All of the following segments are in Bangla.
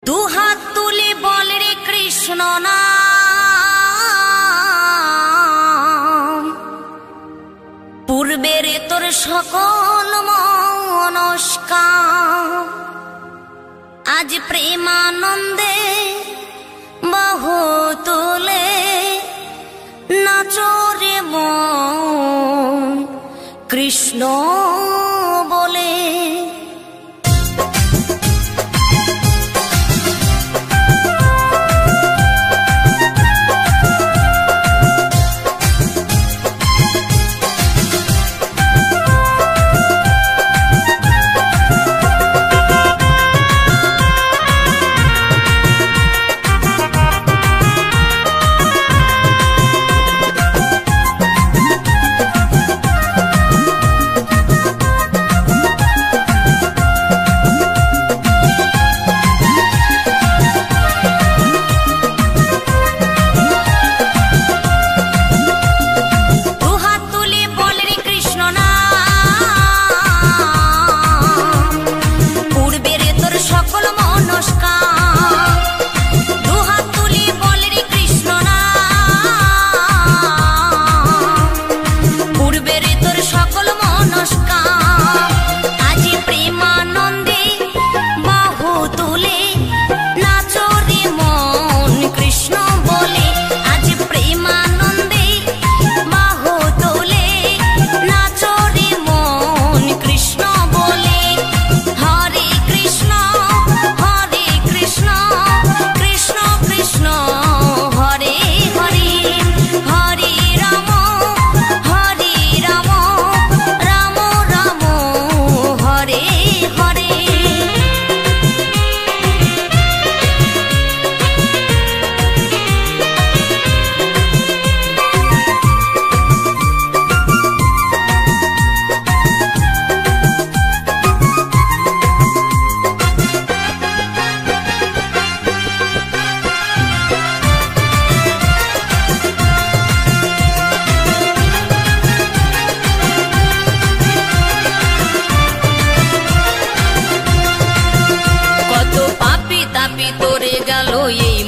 দুহাত তুলে বল রে কৃষ্ণ নাম, পূর্বের তোর সকল মনস্কাম আজ প্রেমানন্দে বাহু তুলে নাচরে মন কৃষ্ণ বলে।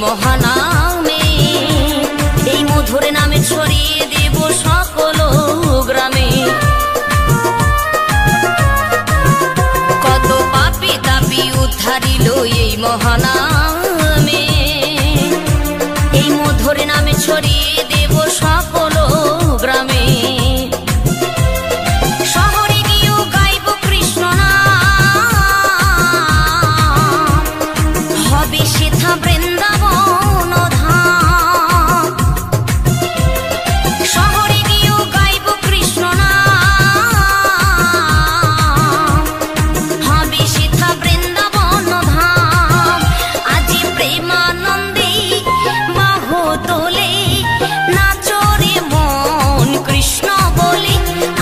মহানামে এই মধুর নামে ছড়িয়ে দেব সকল গ্রামে। কত পাপী তাপী উদ্ধারিল এই মহানামে, এই মধুর নামে ছড়িয়ে দেব সকল গ্রামে। শহরে গিয়েও গাইব কৃষ্ণ নাম, হবে সেথা বৃন্দাবন ধাম। শহরে গিয়েও গাইব কৃষ্ণ নাম, হবে সেথা বৃন্দাবন ধাম। আজি প্রেমানন্দে বাহু তোলে নাচরে মন কৃষ্ণ বলে।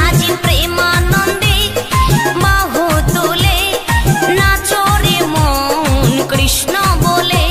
আজি প্রেমানন্দে বাহু তোলে নাচরে মন কৃষ্ণ বলে।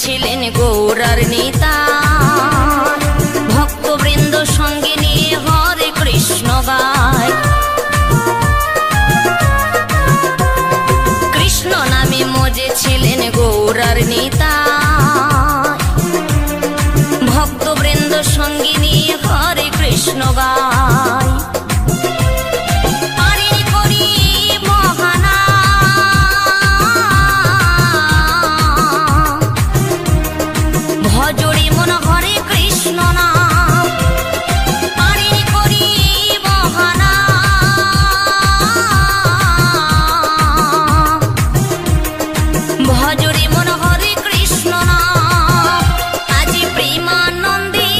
ছিলেন গৌরার নেতা, ভক্তবৃন্দ সঙ্গে নিয়ে হরে কৃষ্ণ গায়। কৃষ্ণ নামে মজে ছিলেন গৌরার নেতা, ভক্তবৃন্দ সঙ্গে নিয়ে হরে কৃষ্ণ গায়। ভজরে মন হরে কৃষ্ণ নাম, পারি করি বহানা। ভজরে মন হরে কৃষ্ণ নাম, আজি প্রেমানন্দে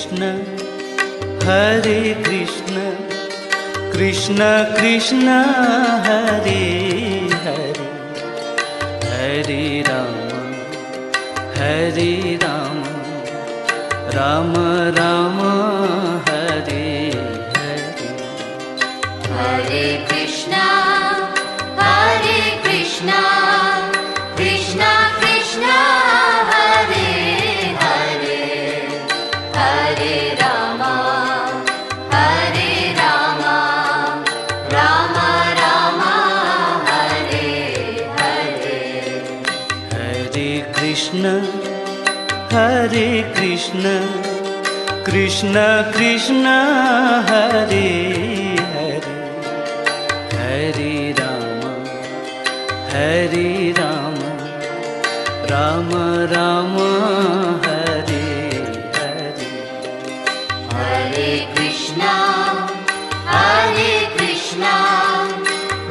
कृष्ण हरे Krishna Krishna Krishna Hare Hare Hare Ram Ram Ram Hare Hare Hare Krishna Krishna Krishna Hare Hare Hare Ram Ram Ram Hare Hare Hare Krishna Krishna Krishna Hare Hare Hare Ram Ram Ram Hare Hare Hare Krishna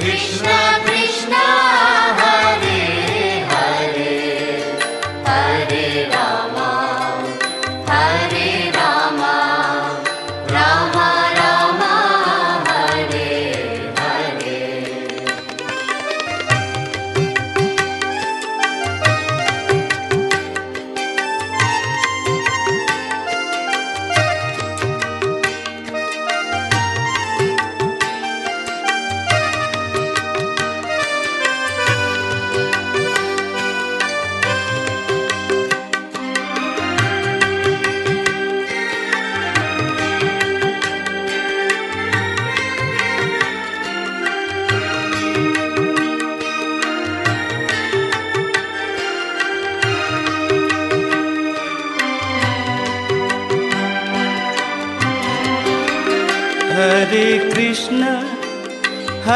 Krishna Krishna Hare Hare Hare Ram Ram Ram Hare Hare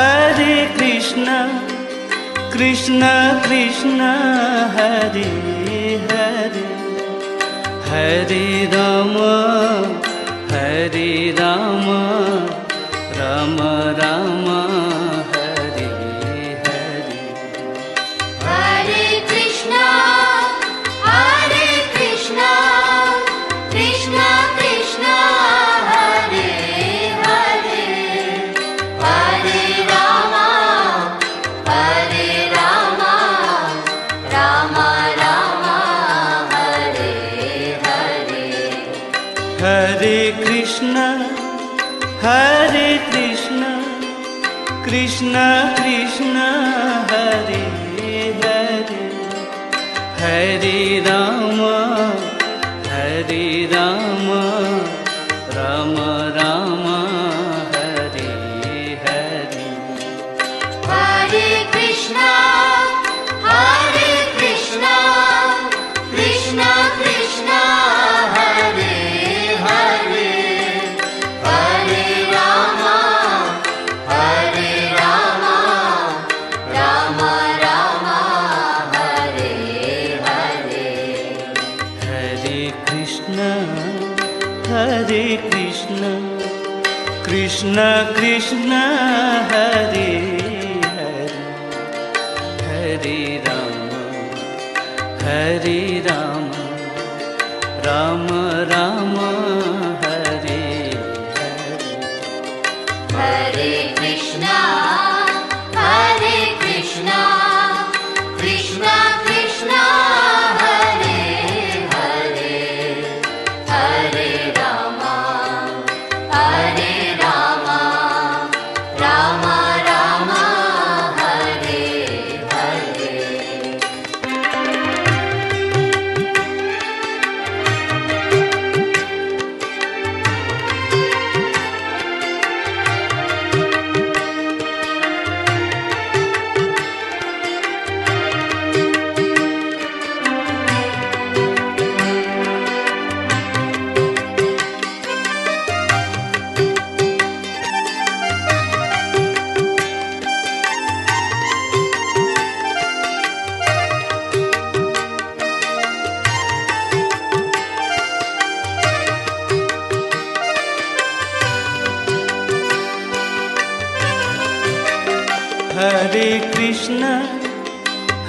Hare Krishna Krishna Krishna Hare Hare Hare Ram Ram Ram Hare Hare Hare Krishna Krishna Krishna Hare Hare Hare Ram Ram Ram Hare Hare Hare Krishna Krishna Krishna Hare Hare Hare Ram Ram Ram Hare Hare Hare Krishna Krishna Krishna Hare Hare Hare Ram Ram Ram Hare Hare Hare Krishna Krishna Krishna Hare Hare Hare Ram Ram Ram Hare Hare Hare Krishna Krishna Krishna Hare Hare Hare Ram Ram Ram Hare Hare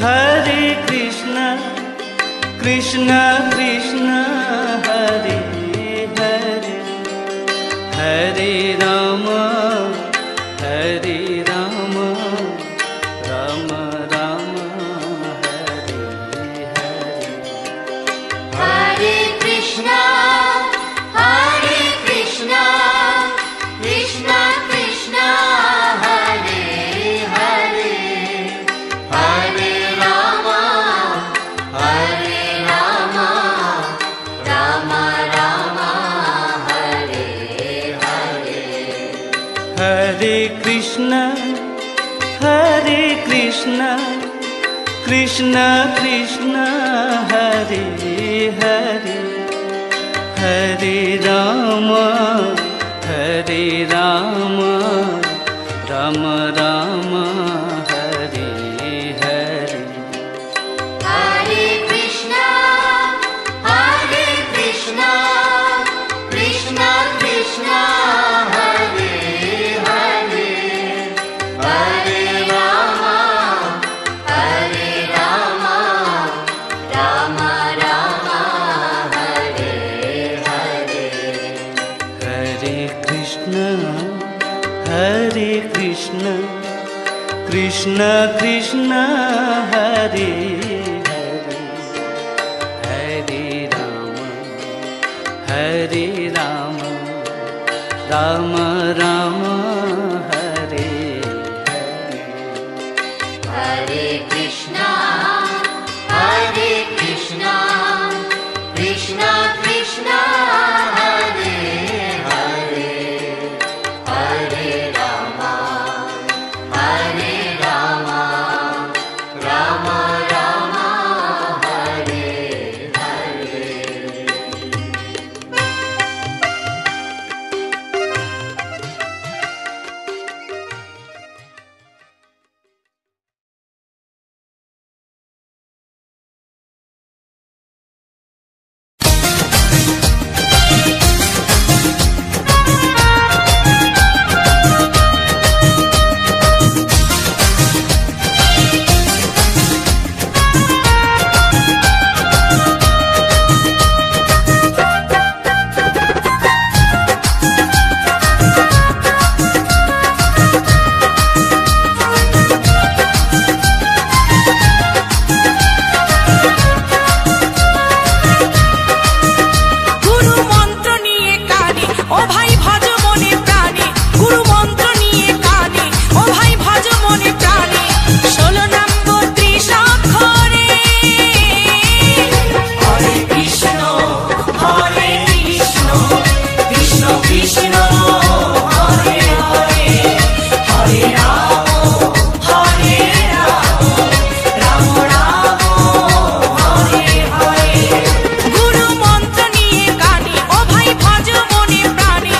Hare Krishna Krishna Krishna Hare Hare Hare Krishna Krishna Krishna Hare Hare Hare Rama Hare Rama Rama Rama Hare Hare Hare Krishna Krishna Krishna Hare Hare Hare Rama Rama Rama Hare Hare Hare Krishna Krishna Krishna Hare Hare Hare Rama Rama Rama Hare Hare Hare Krishna Krishna Krishna Hare Hare Hare Rama Rama Rama Hare Hare গুরু মন্ত্র নিয়ে কানে ও ভাই ভজ মনে প্রাণে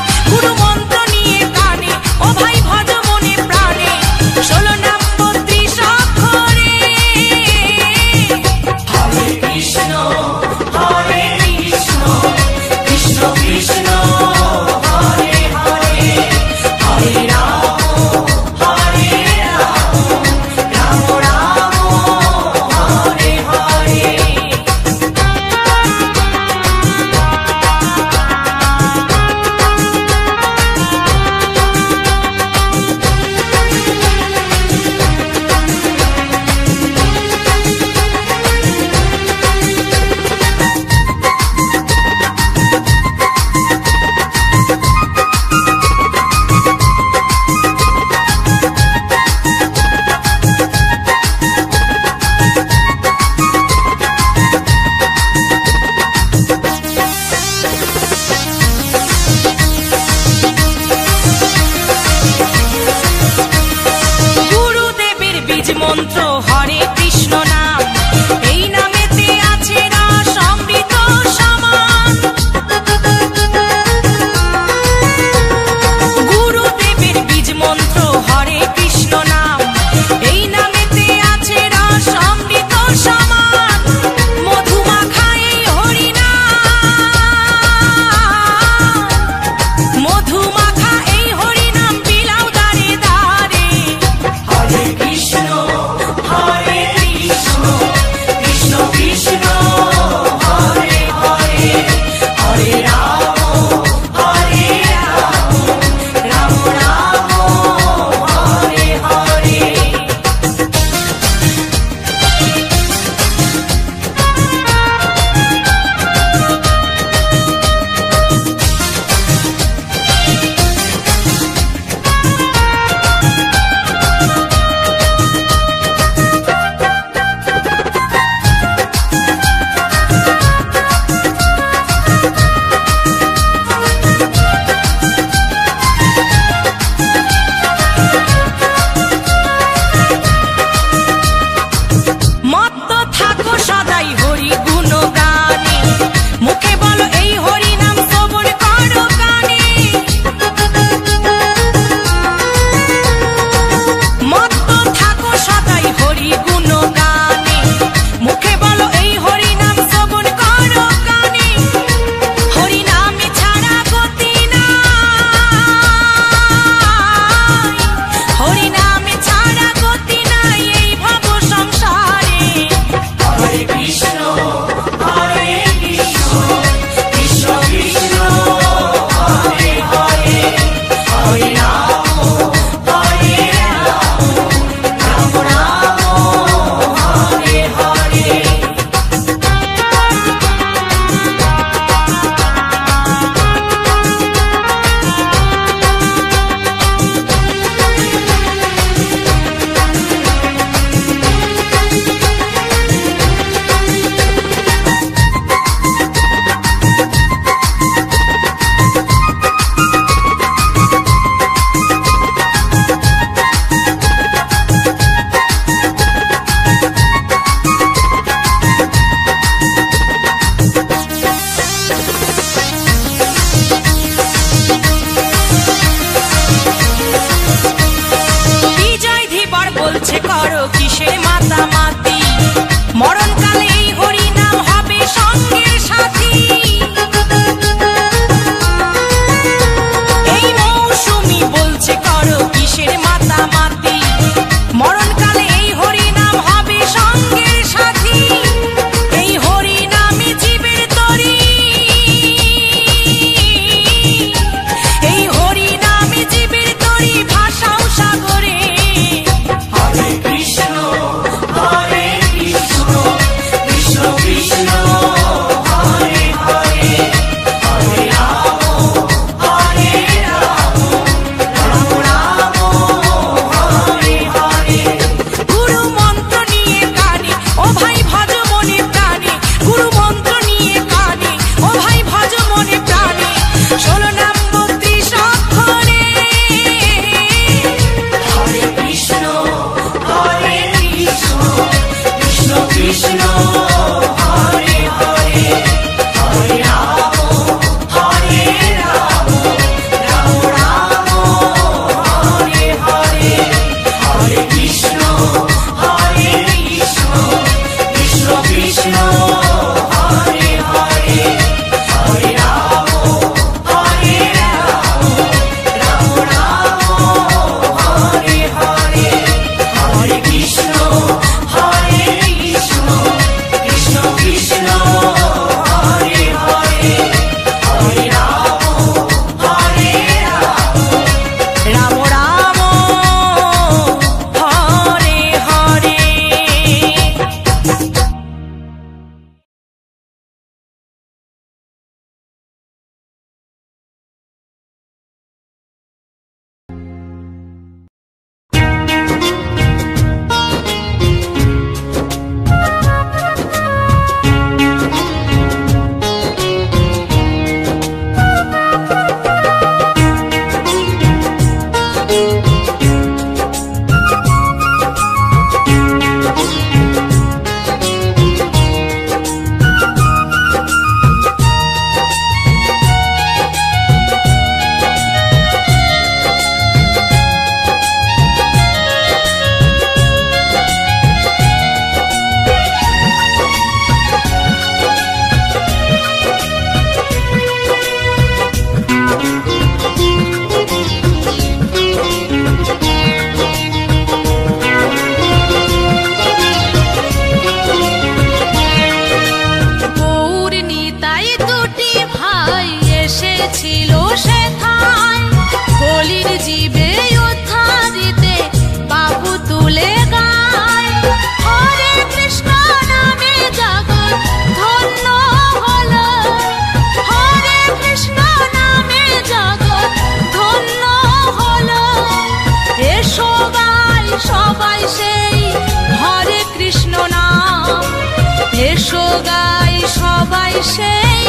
সেই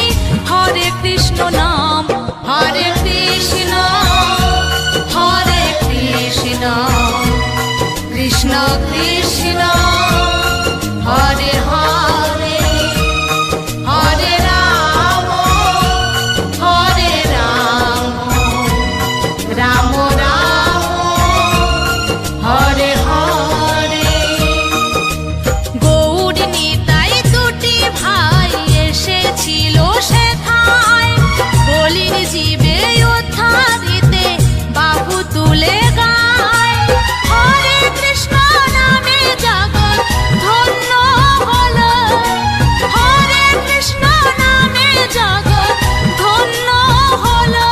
হরে কৃষ্ণ নাম, হরে কৃষ্ণ হরে কৃষ্ণ কৃষ্ণ কৃষ্ণ হরে হরে, হরে রাম হরে রাম রাম রাম হরে হরে। গৌর নিতাই দুটি ভাই এসেছিল সেথায়, বলির জীবে উদ্ধারিতে বাহু তুলে গায়। হরে কৃষ্ণ নামে জগৎ ধন্য হলো, হরে কৃষ্ণ নামে জগৎ ধন্য হলো।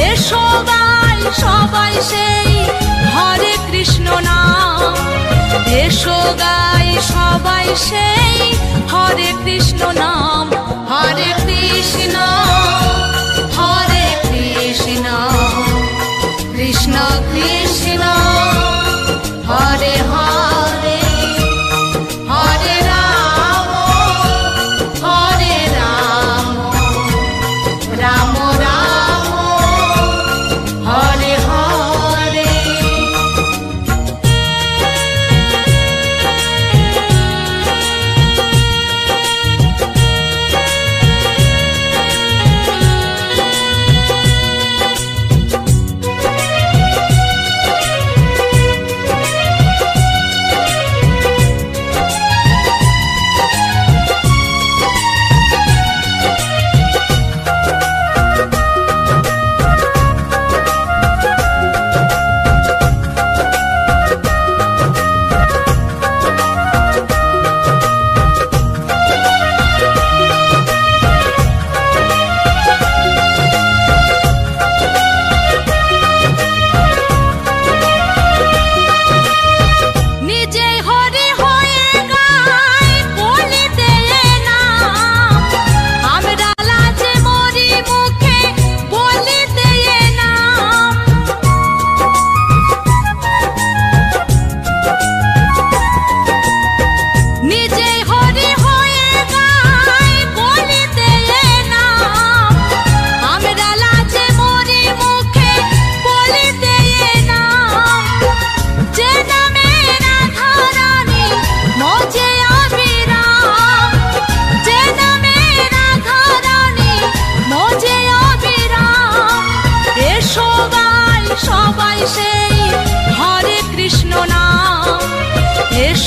এসো গাই সবাই সেই হরে কৃষ্ণ নাম, এসো গাই সবাই সেই হরে কৃষ্ণ নাম। হরে কৃষ্ণ হরে কৃষ্ণ কৃষ্ণ কৃষ্ণ হরে হরে, হরে রাম হরে রাম রাম রাম হরে হরে।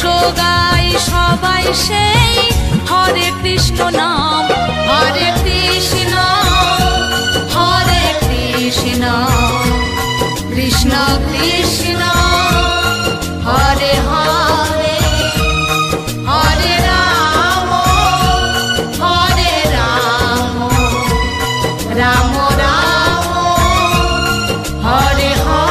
এসো গাই সবাই সেই হরে কৃষ্ণ নাম, হরে কৃষ্ণ হরে কৃষ্ণ কৃষ্ণ কৃষ্ণ হরে হরে, হরে রাম রাম রাম হরে হরে।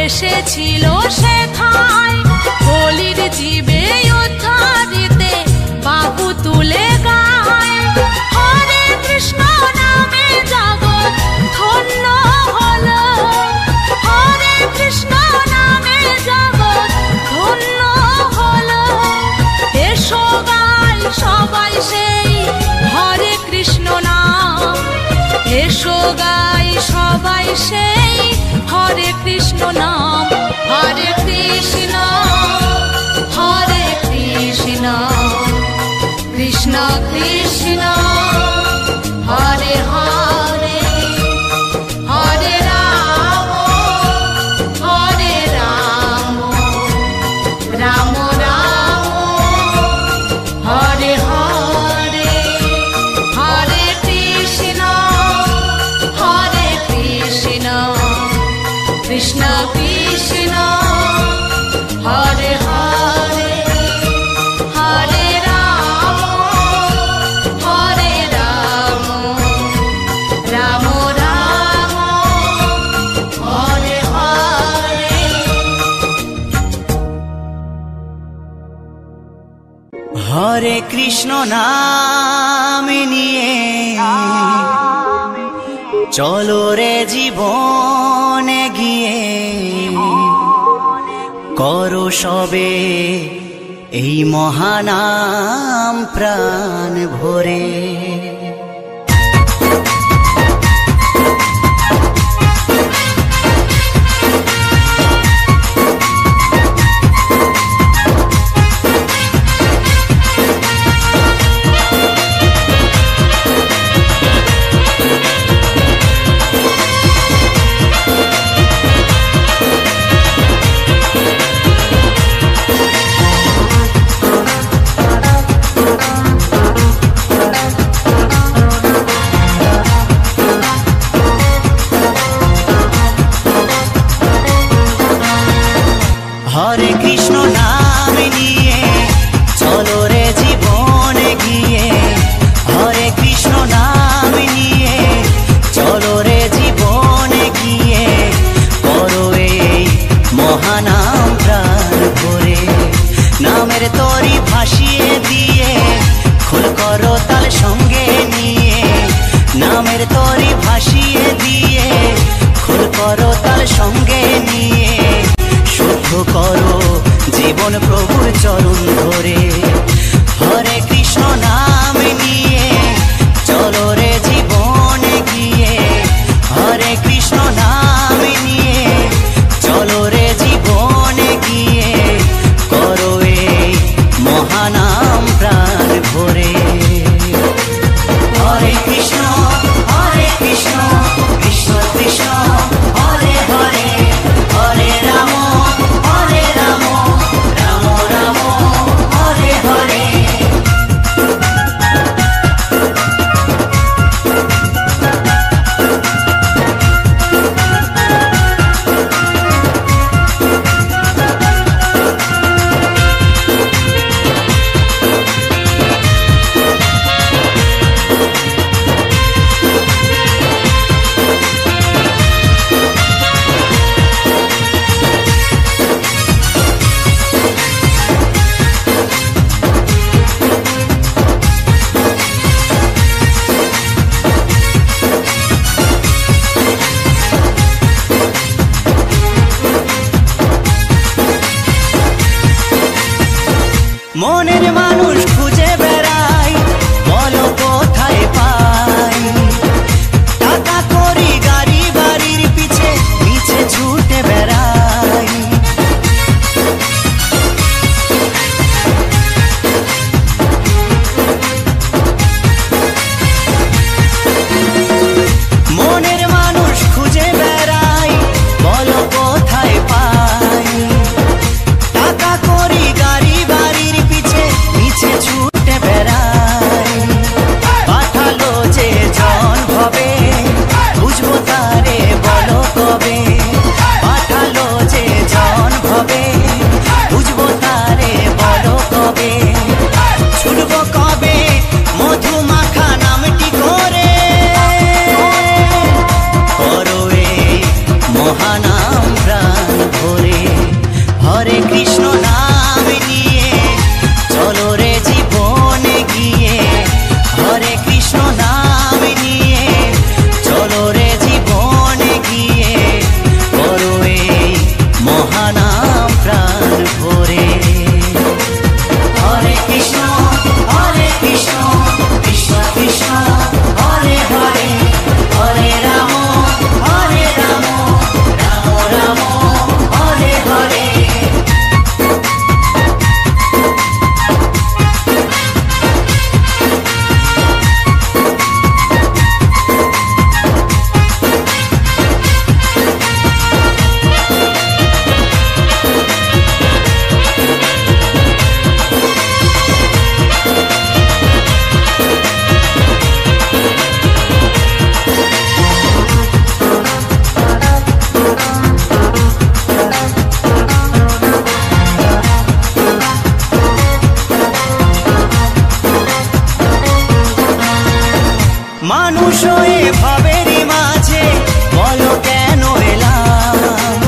এসেছিল সেথায় বলির জীবে উদ্ধারিতে বাহু তুলে গায়। হরে কৃষ্ণ নামে জগৎ ধন্য হলো, হরে কৃষ্ণ নামে জগৎ ধন্য হলো। এসো গাই সবাই সেই সবাই সেই হরে কৃষ্ণ নাম, হরে কৃষ্ণ হরে কৃষ্ণ কৃষ্ণ কৃষ্ণ হরে হরে, হরে রাম হরে রাম, রাম রাম হরে হরে, হরে কৃষ্ণ কৃষ্ণ কৃষ্ণ হরে হরে, হরে রাম রাম রাম হরে হরে। হরে কৃষ্ণ নাম নিয়ে চলো রে জীবনে গিয়ে, করো সবে এই মহানাম প্রাণ ভরে। হরে কৃষ্ণ নাম নিয়ে চলো রে জীবনে গিয়ে, হরে কৃষ্ণ নাম নিয়ে চলো রে জীবনে গিয়ে, করো এই মহানাম প্রাণ ভরে। নামের তরি ভাসিয়ে দিয়ে খোল করো তাল সঙ্গে নিয়ে, নামের তরি ভাসিয়ে দিয়ে খোল করো তাল সঙ্গে নিয়ে, শুদ্ধ করো জীবন প্রভুর চরণ ধরে। হরে কৃষ্ণ নাম নিয়ে চলো রে জীবনে গিয়ে, হরে কৃষ্ণ নাম নিয়ে চলো রে জীবনে গিয়ে, করো এই মহানাম প্রাণ ভরে। হরে কৃষ্ণ কৃষ্ণ কৃষ্ণ হরে হরে, হরে রাম রাম রাম হরে হরে। মানুষ হয়ে ভাবেরই মাঝে বলো কেন এলাম,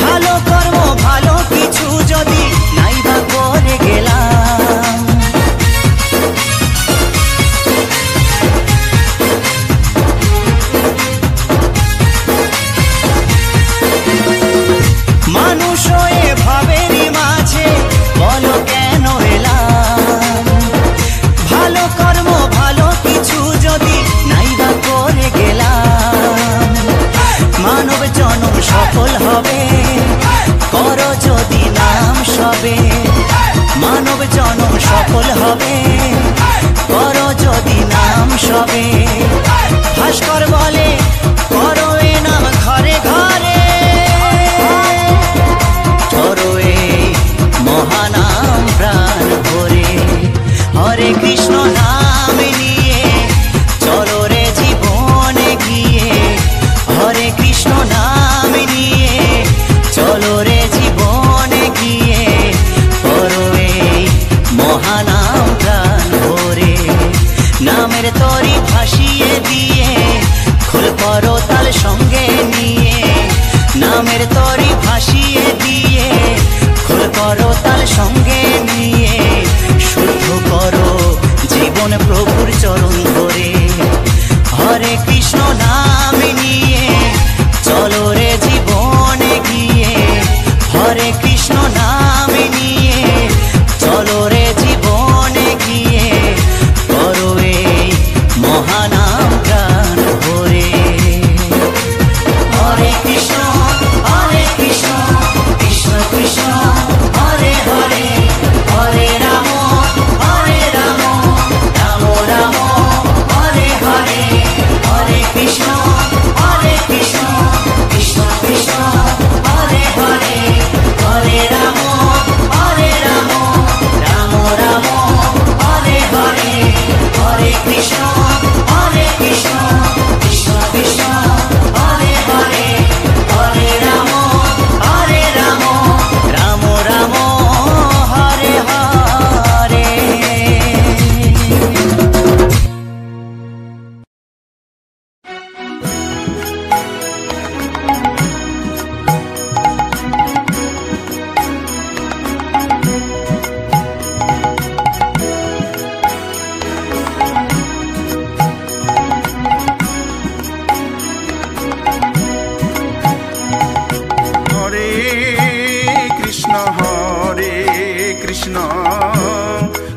ভালো কর্ম ভালো কিছু যদি নাই বা করে গেলাম। মানুষ হয়ে ভাবেরই মাঝে বলো কেন এলাম, ভালো কর্ম ভালো কিছু যদি নাই বা করে গেলাম। মানব জনম সফল হবে করো যদি নাম সবে, মানব জনম সফল হবে করো যদি নাম সবে। ভাস্কর বলে করো এ নাম ঘরে ঘরে, করো এই মহানাম প্রাণ ভরে। হরে কৃষ্ণ নাম নিয়ে চলো রে জীবনে গিয়ে, হরে কৃষ্ণ নাম নিয়ে চলো রে জীবনে গিয়ে, করো এই মহানাম প্রাণ ভরে। নামের তরি ভাসিয়ে দিয়ে খোল করো তাল সঙ্গে নিয়ে, নামের তরি ভাসিয়ে দিয়ে খোল করো তাল সঙ্গে নিয়ে, শুদ্ধ করো জীবন প্রভুর চরণ ধরে। হরে কৃষ্ণ নাম নিয়ে চলো রে জীবনে গিয়ে, হরে কৃষ্ণ নাম নিয়ে চলো রে জীবনে গিয়ে, করো এই মহানাম প্রাণ ভরে। হরে কৃষ্ণ কৃষ্ণ কৃষ্ণ হরে হরে, হরে রাম রাম রাম হরে হরে। হরে কৃষ্ণ কৃষ্ণ কৃষ্ণ হরে হরে, হরে রাম রাম রাম হরে হরে। হরে কৃষ্ণ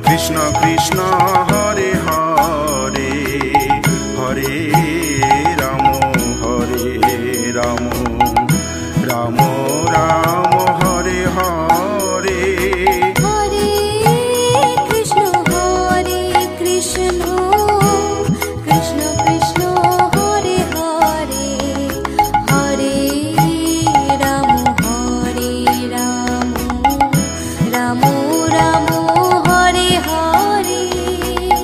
কৃষ্ণ কৃষ্ণ হরে হরে, হরে রাম রাম রাম হরে হরে। হরে কৃষ্ণ কৃষ্ণ কৃষ্ণ হরে হরে, হরে রাম রাম রাম হরে হরে।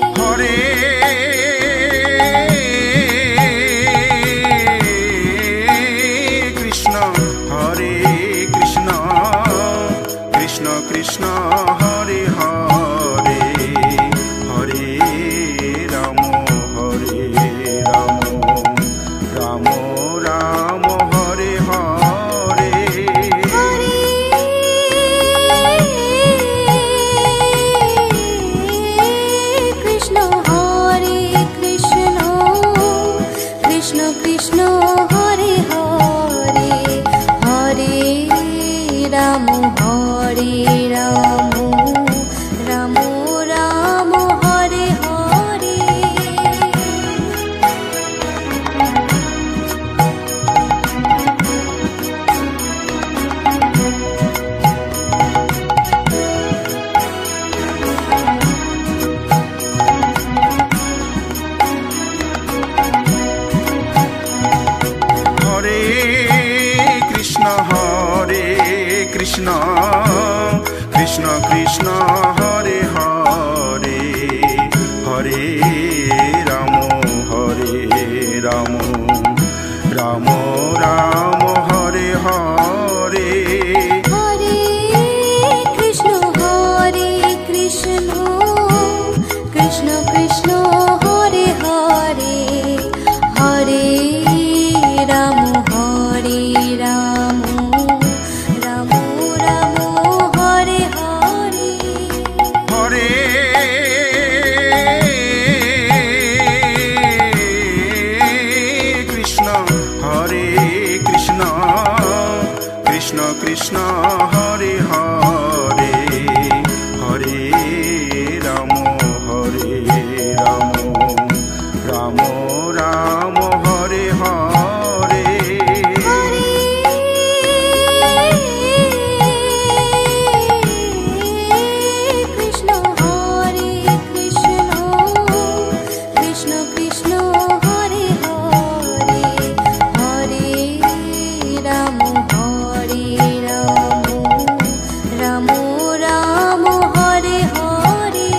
হরে কৃষ্ণ কৃষ্ণ কৃষ্ণ হরে হরে, হরে রাম রাম রাম হরে হরে। হরে কৃষ্ণ কৃষ্ণ কৃষ্ণ হরে হরে, হরে রাম রাম রাম হরে হরে। কৃষ্ণ কৃষ্ণ হরে হরে, হরে রাম রাম রাম হরে হরে। হরে কৃষ্ণ কৃষ্ণ কৃষ্ণ হরে হরে, হরে রাম রাম রাম হরে হরে। হরে কৃষ্ণ কৃষ্ণ কৃষ্ণ হরে হরে, কৃষ্ণ কৃষ্ণ হরে হরে হরে রাম রাম রাম হরে হরে কৃষ্ণ হরে কৃষ্ণ কৃষ্ণ কৃষ্ণ হরে হরে হরে রাম রাম রাম হরে হরে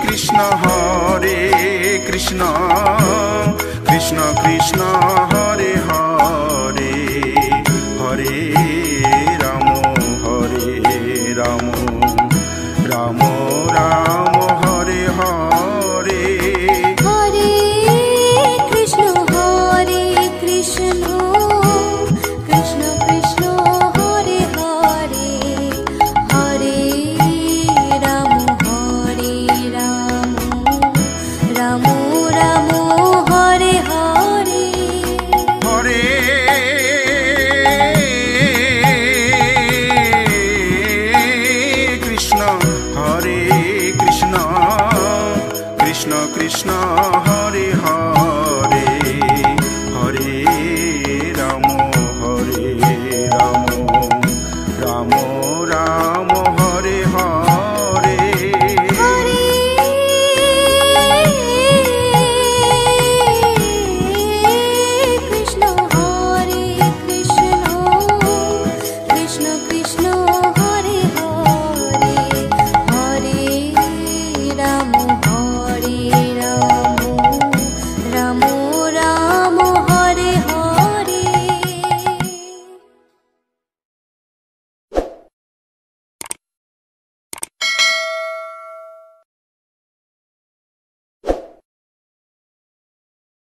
হরে কৃষ্ণ